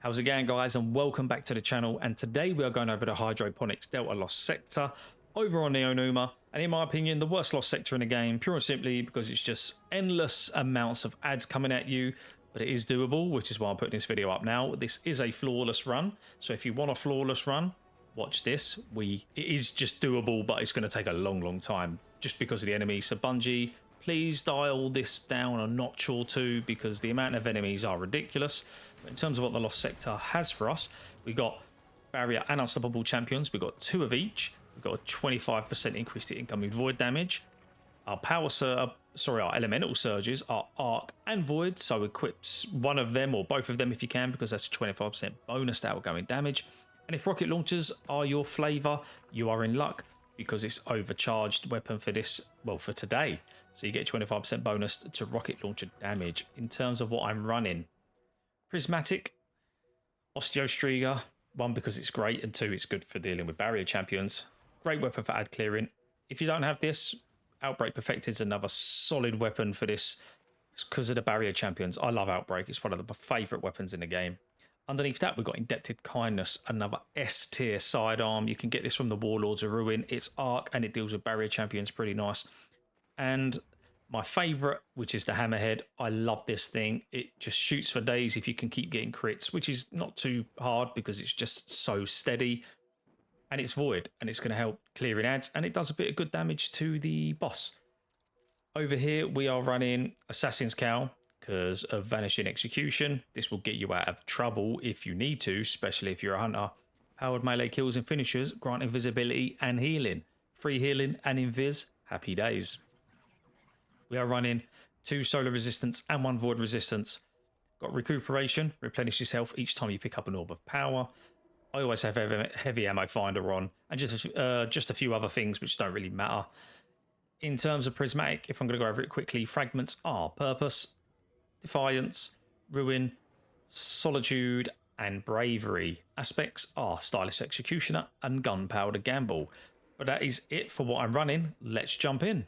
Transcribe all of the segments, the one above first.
How's it going, guys, and welcome back to the channel. And today we are going over the Hydroponics Delta Lost Sector over on Neonuma, and in my opinion the worst lost sector in the game, pure and simply because it's just endless amounts of ads coming at you. But it is doable, which is why I'm putting this video up now. This is a flawless run, so if you want a flawless run, watch this. It is just doable, but it's going to take a long time just because of the enemies. So Bungie, please dial this down a notch or two because the amount of enemies are ridiculous. But in terms of what the Lost Sector has for us, we got Barrier and Unstoppable Champions. We've got 2 of each. We've got a 25% increase to incoming Void damage. Our our Elemental Surges are Arc and Void, so equips one of them or both of them if you can, because that's a 25% bonus to outgoing damage. And if rocket launchers are your flavour, you are in luck because it's overcharged weapon for this, well, for today. So you get 25% bonus to rocket launcher damage. In terms of what I'm running, Prismatic, Osteostriga, 1 because it's great, and 2 it's good for dealing with barrier champions. Great weapon for ad clearing. If you don't have this, Outbreak Perfected is another solid weapon for this. It's because of the barrier champions. I love Outbreak. It's one of the favourite weapons in the game. Underneath that, we've got Indebted Kindness, another S tier sidearm. You can get this from the Warlords of Ruin. It's Arc and it deals with barrier champions pretty nice. And my favourite, which is the Hammerhead. I love this thing. It just shoots for days if you can keep getting crits, which is not too hard because it's just so steady. And it's Void, and it's going to help clearing ads, and it does a bit of good damage to the boss. Over here, we are running Assassin's Cowl because of Vanishing Execution. This will get you out of trouble if you need to, especially if you're a hunter. Powered melee kills and finishers, grant invisibility and healing. Free healing and invis, happy days. We are running 2 solar resistance and 1 void resistance. Got recuperation, replenishes health each time you pick up an orb of power. I always have heavy ammo finder on, and just a few other things which don't really matter. In terms of prismatic, if I'm going to go over it quickly, fragments are purpose, defiance, ruin, solitude, and bravery. Aspects are stylish executioner and gunpowder gamble. But that is it for what I'm running. Let's jump in.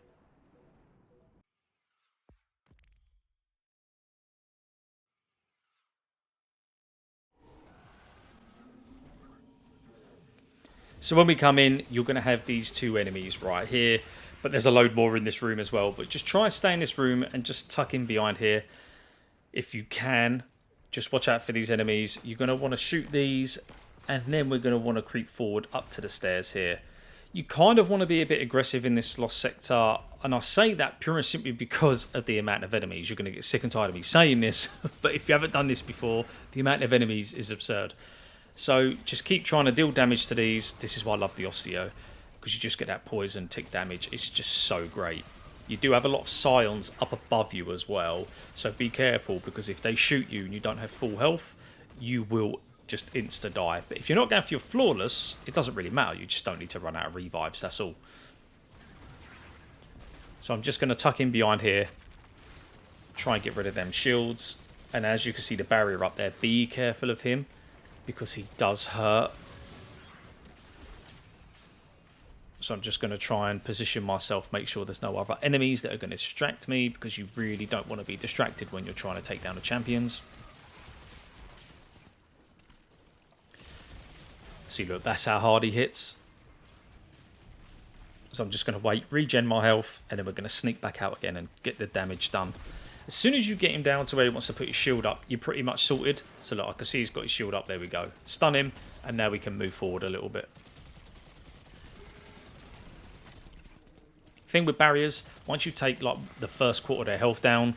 So when we come in, you're going to have these 2 enemies right here, but there's a load more in this room as well. But just try and stay in this room and just tuck in behind here if you can. Just watch out for these enemies. You're going to want to shoot these, and then we're going to want to creep forward up to the stairs here. You kind of want to be a bit aggressive in this lost sector, and I say that pure and simply because of the amount of enemies. You're going to get sick and tired of me saying this, but if you haven't done this before, the amount of enemies is absurd. So just keep trying to deal damage to these. This is why I love the Osteo, because you just get that poison tick damage. It's just so great. You do have a lot of scions up above you as well, so be careful, because if they shoot you and you don't have full health, you will just insta die. But if you're not going for your flawless, it doesn't really matter. You just don't need to run out of revives, that's all. So I'm just going to tuck in behind here, try and get rid of them shields. And as you can see the barrier up there, be careful of him, because he does hurt. So I'm just going to try and position myself, make sure there's no other enemies that are going to distract me, because you really don't want to be distracted when you're trying to take down the champions. See, look, that's how hard he hits. So I'm just going to wait, regen my health, and then we're going to sneak back out again and get the damage done. As soon as you get him down to where he wants to put his shield up, you're pretty much sorted. So look, I can see he's got his shield up. There we go. Stun him, and now we can move forward a little bit. Thing with barriers, once you take like the first quarter of their health down,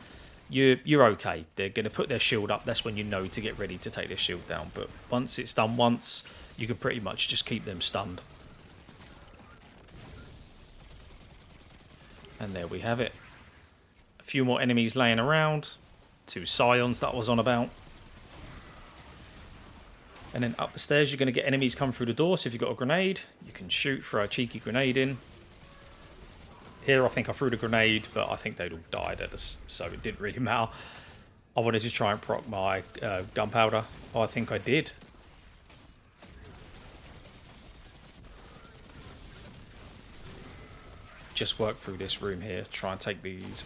you're okay. They're going to put their shield up. That's when you know to get ready to take their shield down. But once it's done once, you can pretty much just keep them stunned. And there we have it. A few more enemies laying around. 2 scions that I was on about. And then up the stairs, you're going to get enemies come through the door. So if you've got a grenade, you can shoot, throw a cheeky grenade in. Here, I think I threw the grenade, but I think they'd all died at us, so it didn't really matter. I wanted to try and proc my gunpowder. Oh, I think I did. Just work through this room here. Try and take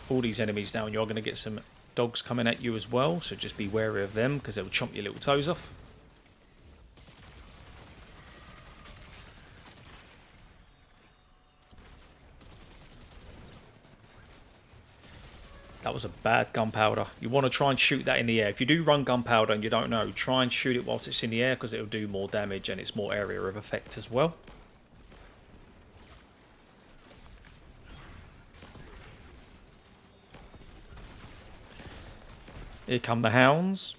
all these enemies down. You're going to get some dogs coming at you as well, so just be wary of them because they'll chomp your little toes off. That was a bad gunpowder. You want to try and shoot that in the air. If you do run gunpowder and you don't know, try and shoot it whilst it's in the air because it'll do more damage and it's more area of effect as well. Here come the hounds.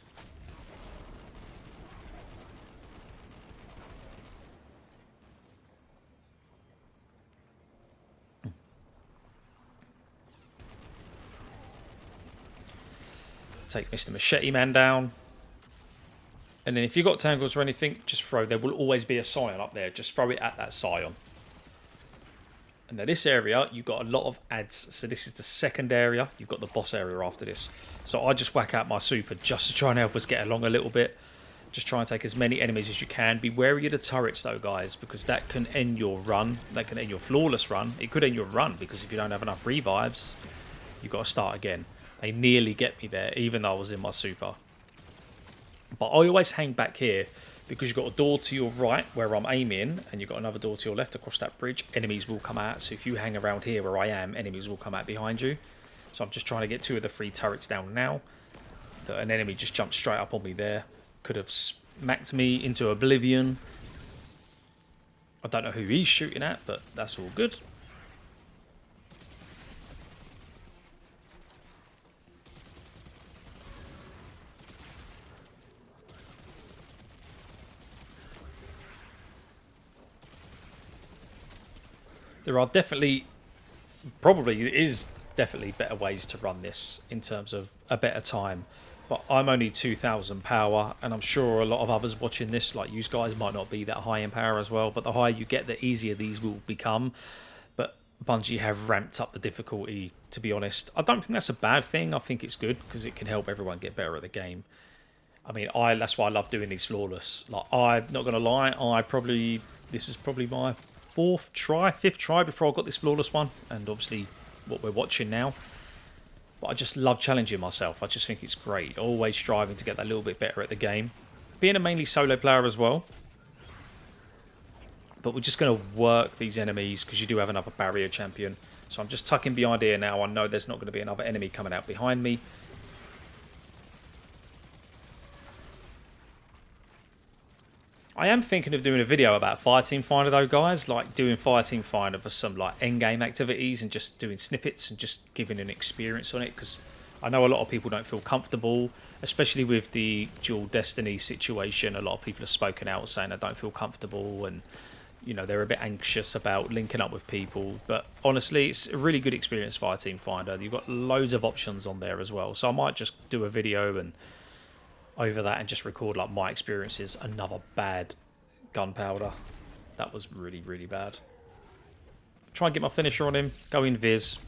Take Mr. Machete Man down. And then if you've got tangles or anything, just throw. There will always be a scion up there. Just throw it at that scion. And now this area, you've got a lot of ads. So this is the second area. You've got the boss area after this. So I just whack out my super just to try and help us get along a little bit. Just try and take as many enemies as you can. Be wary of the turrets though, guys, because that can end your run. That can end your flawless run. It could end your run because if you don't have enough revives, you've got to start again. They nearly get me there, even though I was in my super. But I always hang back here because you've got a door to your right where I'm aiming, and you've got another door to your left across that bridge. Enemies will come out. So if you hang around here where I am, enemies will come out behind you. So I'm just trying to get 2 of the 3 turrets down now. An enemy just jumped straight up on me there. Could have smacked me into oblivion. I don't know who he's shooting at, but that's all good. There are definitely, probably is definitely better ways to run this in terms of a better time. But I'm only 2,000 power, and I'm sure a lot of others watching this, like you guys, might not be that high in power as well. But the higher you get, the easier these will become. But Bungie have ramped up the difficulty, to be honest. I don't think that's a bad thing. I think it's good because it can help everyone get better at the game. I mean, that's why I love doing these flawless. Like, I'm not going to lie, this is probably my 5th try before I got this flawless one, and obviously what we're watching now. But I just love challenging myself. I just think it's great, always striving to get that little bit better at the game, being a mainly solo player as well. But we're just going to work these enemies because you do have another barrier champion. So I'm just tucking behind here now. I know there's not going to be another enemy coming out behind me. I am thinking of doing a video about Fireteam Finder though, guys. Like doing Fireteam Finder for some like endgame activities and just doing snippets and just giving an experience on it. Because I know a lot of people don't feel comfortable, especially with the dual destiny situation. A lot of people have spoken out saying they don't feel comfortable and, you know, they're a bit anxious about linking up with people. But honestly, it's a really good experience, Fireteam Finder. You've got loads of options on there as well. So I might just do a video and over that and just record like my experiences. Another bad gunpowder. That was really, really bad. Try and get my finisher on him, go in Viz,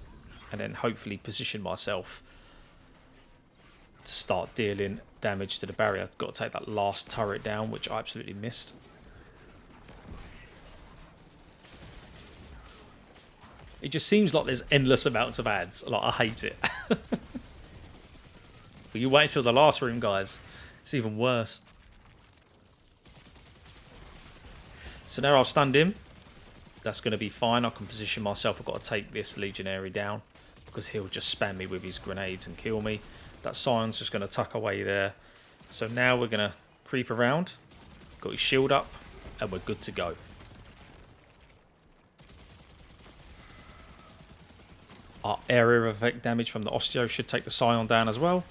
and then hopefully position myself to start dealing damage to the barrier. I've got to take that last turret down, which I absolutely missed. It just seems like there's endless amounts of ads. Like, I hate it. But you wait till the last room, guys. It's even worse. So now I've stunned him. That's going to be fine. I can position myself. I've got to take this legionary down because he'll just spam me with his grenades and kill me. That Scion's just going to tuck away there. So now we're going to creep around. Got his shield up and we're good to go. Our area of effect damage from the Osteo should take the Scion down as well.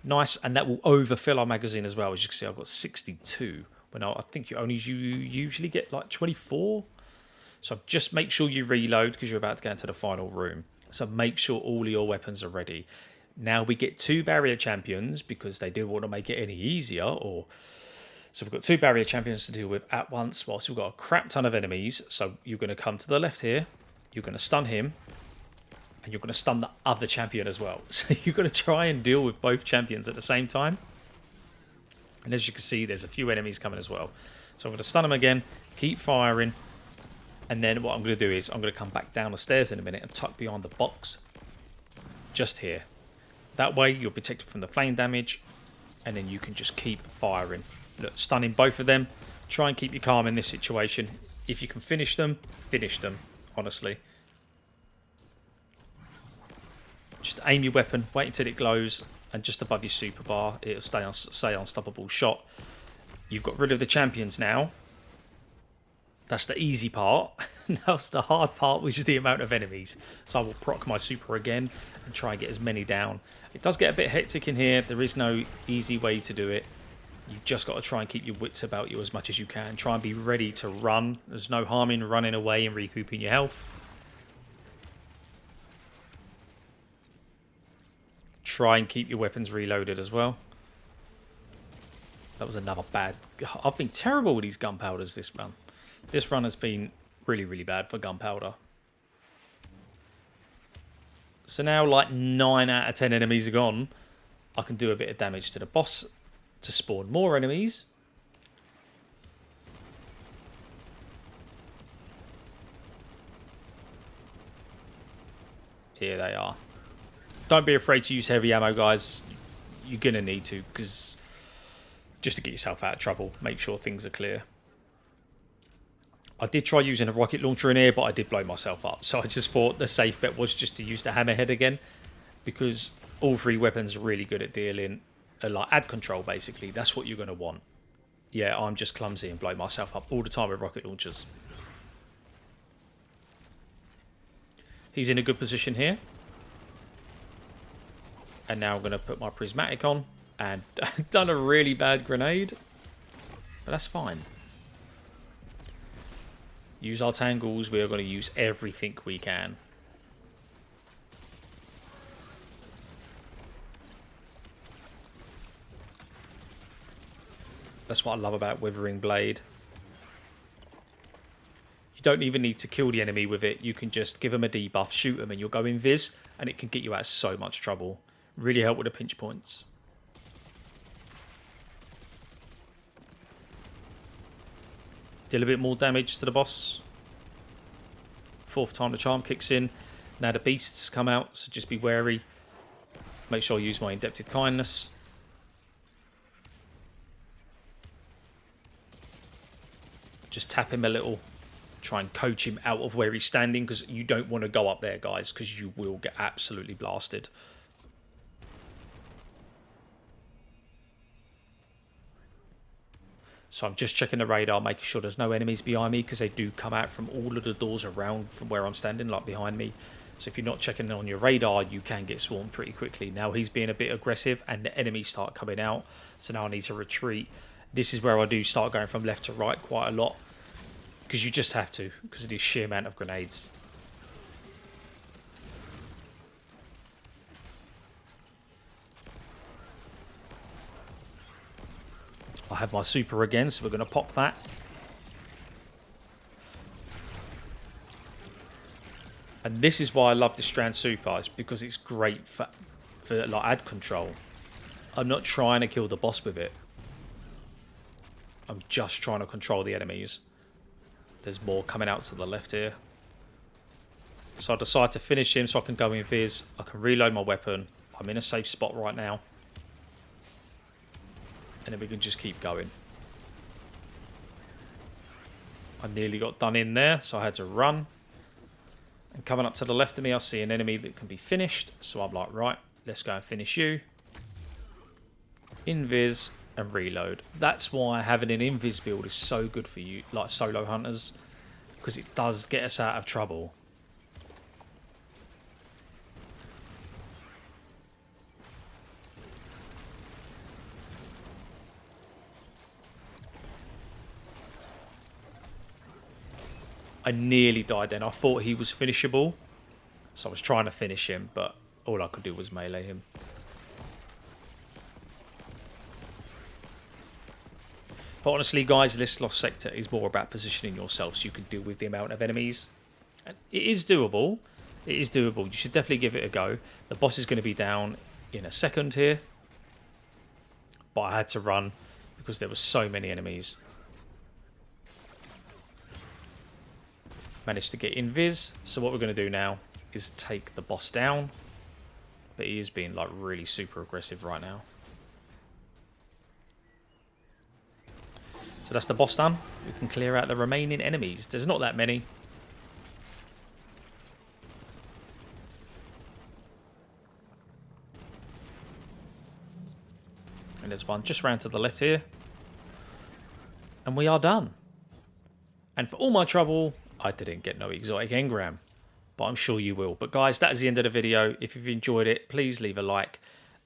Nice, and that will overfill our magazine as well. As you can see, I've got 62. But I think you usually get like 24. So just make sure you reload because you're about to go into the final room. So make sure all of your weapons are ready. Now we get 2 barrier champions because they do want to make it any easier. So we've got 2 barrier champions to deal with at once whilst we've got a crap ton of enemies. So you're going to come to the left here. You're going to stun him. And you're going to stun the other champion as well. So you're going to try and deal with both champions at the same time. And as you can see, there's a few enemies coming as well. So I'm going to stun them again, keep firing. And then what I'm going to do is I'm going to come back down the stairs in a minute and tuck behind the box. Just here. That way you're protected from the flame damage. And then you can just keep firing. Look, stunning both of them. Try and keep you calm in this situation. If you can finish them, honestly. Just aim your weapon, wait until it glows, and just above your super bar, it'll say unstoppable shot. You've got rid of the champions now. That's the easy part. Now it's the hard part, which is the amount of enemies. So I will proc my super again and try and get as many down. It does get a bit hectic in here. There is no easy way to do it. You've just got to try and keep your wits about you as much as you can. Try and be ready to run. There's no harm in running away and recouping your health. Try and keep your weapons reloaded as well. That was another bad... I've been terrible with these gunpowders this run. This run has been really, really bad for gunpowder. So now, like 9 out of 10 enemies are gone. I can do a bit of damage to the boss to spawn more enemies. Here they are. Don't be afraid to use heavy ammo, guys. You're going to need to, because just to get yourself out of trouble, make sure things are clear. I did try using a rocket launcher in here, but I did blow myself up. So I just thought the safe bet was just to use the hammerhead again, because all three weapons are really good at dealing, like ad control basically. That's what you're going to want. Yeah, I'm just clumsy and blow myself up all the time with rocket launchers. He's in a good position here. And now I'm going to put my prismatic on. And done a really bad grenade. But that's fine. Use our tangles. We are going to use everything we can. That's what I love about Withering Blade. You don't even need to kill the enemy with it. You can just give them a debuff, shoot them, and you'll go invis, and it can get you out of so much trouble. Really help with the pinch points. Deal a bit more damage to the boss. 4th time the charm kicks in. Now the beasts come out, so just be wary. Make sure I use my Indebted Kindness. Just tap him a little. Try and coach him out of where he's standing, because you don't want to go up there, guys, because you will get absolutely blasted. So I'm just checking the radar, making sure there's no enemies behind me, because they do come out from all of the doors around from where I'm standing, like behind me. So if you're not checking on your radar, you can get swarmed pretty quickly. Now he's being a bit aggressive and the enemies start coming out. So now I need to retreat. This is where I do start going from left to right quite a lot, because you just have to, because of the sheer amount of grenades. I have my super again, so we're going to pop that. And this is why I love the Strand Super, it's because it's great for like ad control. I'm not trying to kill the boss with it. I'm just trying to control the enemies. There's more coming out to the left here. So I decide to finish him so I can go in viz. I can reload my weapon. I'm in a safe spot right now. And then we can just keep going. I nearly got done in there, so I had to run. And coming up to the left of me, I see an enemy that can be finished. So I'm like, right, let's go and finish you. Invis and reload. That's why having an invis build is so good for you, like solo hunters, because it does get us out of trouble. I nearly died then. I thought he was finishable, so I was trying to finish him, but all I could do was melee him. But honestly, guys, this Lost Sector is more about positioning yourself so you can deal with the amount of enemies. And it is doable. It is doable. You should definitely give it a go. The boss is going to be down in a second here. But I had to run because there were so many enemies. Managed to get invis. So what we're going to do now is take the boss down. But he is being like really super aggressive right now. So that's the boss done. We can clear out the remaining enemies. There's not that many. think there's one just round to the left here. And we are done. And for all my trouble, I didn't get no exotic engram. But I'm sure you will. But guys, that is the end of the video. If you've enjoyed it, please leave a like.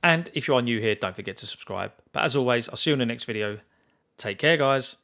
And if you are new here, don't forget to subscribe. But as always, I'll see you in the next video. Take care, guys.